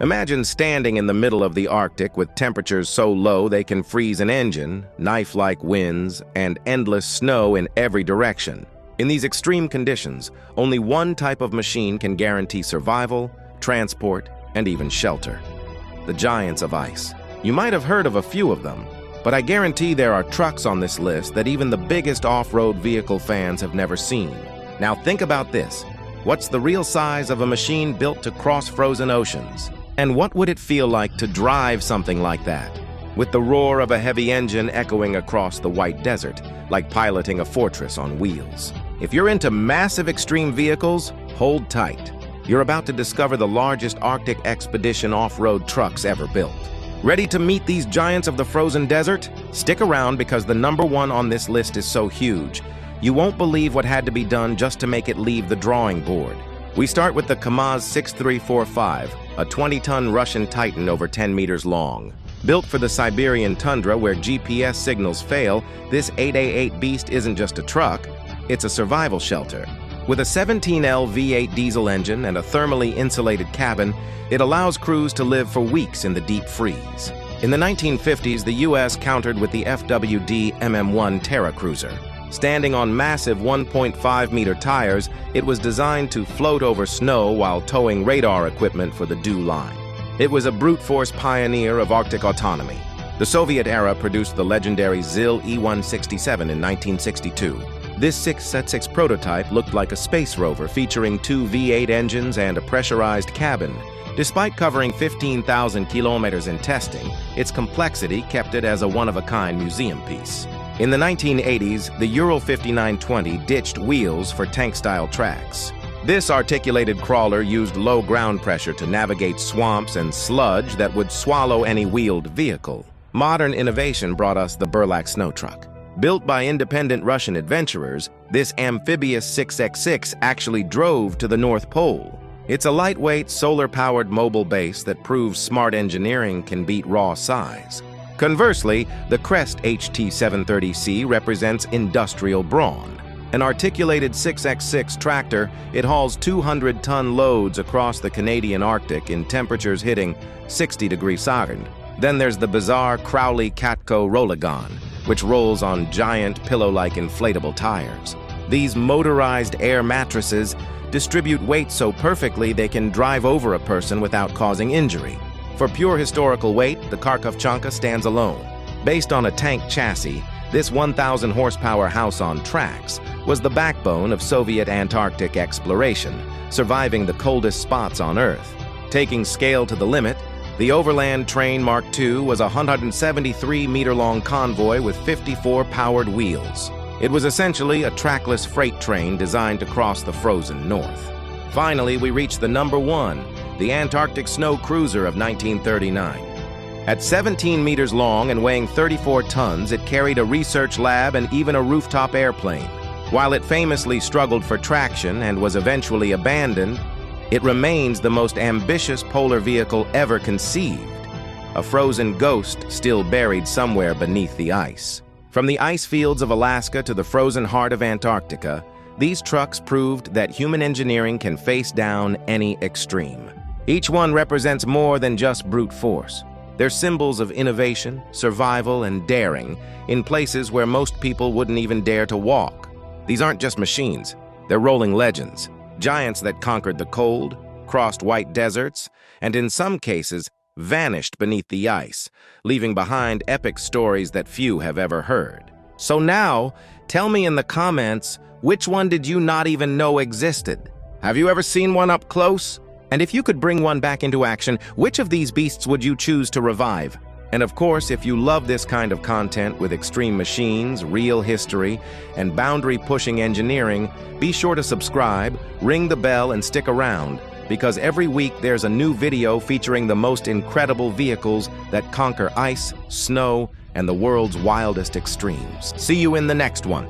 Imagine standing in the middle of the Arctic with temperatures so low they can freeze an engine, knife-like winds, and endless snow in every direction. In these extreme conditions, only one type of machine can guarantee survival, transport, and even shelter: the giants of ice. You might have heard of a few of them, but I guarantee there are trucks on this list that even the biggest off-road vehicle fans have never seen. Now think about this. What's the real size of a machine built to cross frozen oceans? And what would it feel like to drive something like that? With the roar of a heavy engine echoing across the white desert, like piloting a fortress on wheels. If you're into massive extreme vehicles, hold tight. You're about to discover the largest Arctic expedition off-road trucks ever built. Ready to meet these giants of the frozen desert? Stick around because the number one on this list is so huge, you won't believe what had to be done just to make it leave the drawing board. We start with the Kamaz 6345, a 20-ton Russian Titan over 10 meters long. Built for the Siberian tundra where GPS signals fail, this 8A8 beast isn't just a truck, it's a survival shelter. With a 17L V8 diesel engine and a thermally insulated cabin, it allows crews to live for weeks in the deep freeze. In the 1950s, the U.S. countered with the FWD MM-1 Terra Cruiser. Standing on massive 1.5-meter tires, it was designed to float over snow while towing radar equipment for the DEW line. It was a brute force pioneer of Arctic autonomy. The Soviet era produced the legendary ZIL E-167 in 1962. This 6x6 prototype looked like a space rover featuring two V8 engines and a pressurized cabin. Despite covering 15,000 kilometers in testing, its complexity kept it as a one-of-a-kind museum piece. In the 1980s, the Ural 5920 ditched wheels for tank-style tracks. This articulated crawler used low ground pressure to navigate swamps and sludge that would swallow any wheeled vehicle. Modern innovation brought us the Burlak snow truck. Built by independent Russian adventurers, this amphibious 6x6 actually drove to the North Pole. It's a lightweight, solar-powered mobile base that proves smart engineering can beat raw size. Conversely, the Crest HT730C represents industrial brawn. An articulated 6x6 tractor, it hauls 200-ton loads across the Canadian Arctic in temperatures hitting 60 degrees Celsius. Then there's the bizarre Crowley Catco Rollagon, which rolls on giant pillow-like inflatable tires. These motorized air mattresses distribute weight so perfectly they can drive over a person without causing injury. For pure historical weight, the Kharkov stands alone. Based on a tank chassis, this 1,000 horsepower house on tracks was the backbone of Soviet Antarctic exploration, surviving the coldest spots on Earth. Taking scale to the limit, the Overland Train Mark II was a 173-meter-long convoy with 54 powered wheels. It was essentially a trackless freight train designed to cross the frozen north. Finally, we reach the number one, the Antarctic Snow Cruiser of 1939. At 17 meters long and weighing 34 tons, it carried a research lab and even a rooftop airplane. While it famously struggled for traction and was eventually abandoned, it remains the most ambitious polar vehicle ever conceived, a frozen ghost still buried somewhere beneath the ice. From the ice fields of Alaska to the frozen heart of Antarctica, these trucks proved that human engineering can face down any extreme. Each one represents more than just brute force. They're symbols of innovation, survival, and daring in places where most people wouldn't even dare to walk. These aren't just machines, they're rolling legends. Giants that conquered the cold, crossed white deserts, and in some cases, vanished beneath the ice, leaving behind epic stories that few have ever heard. So now, tell me in the comments, which one did you not even know existed? Have you ever seen one up close? And if you could bring one back into action, which of these beasts would you choose to revive? And of course, if you love this kind of content with extreme machines, real history, and boundary-pushing engineering, be sure to subscribe, ring the bell, and stick around, because every week there's a new video featuring the most incredible vehicles that conquer ice, snow, and the world's wildest extremes. See you in the next one.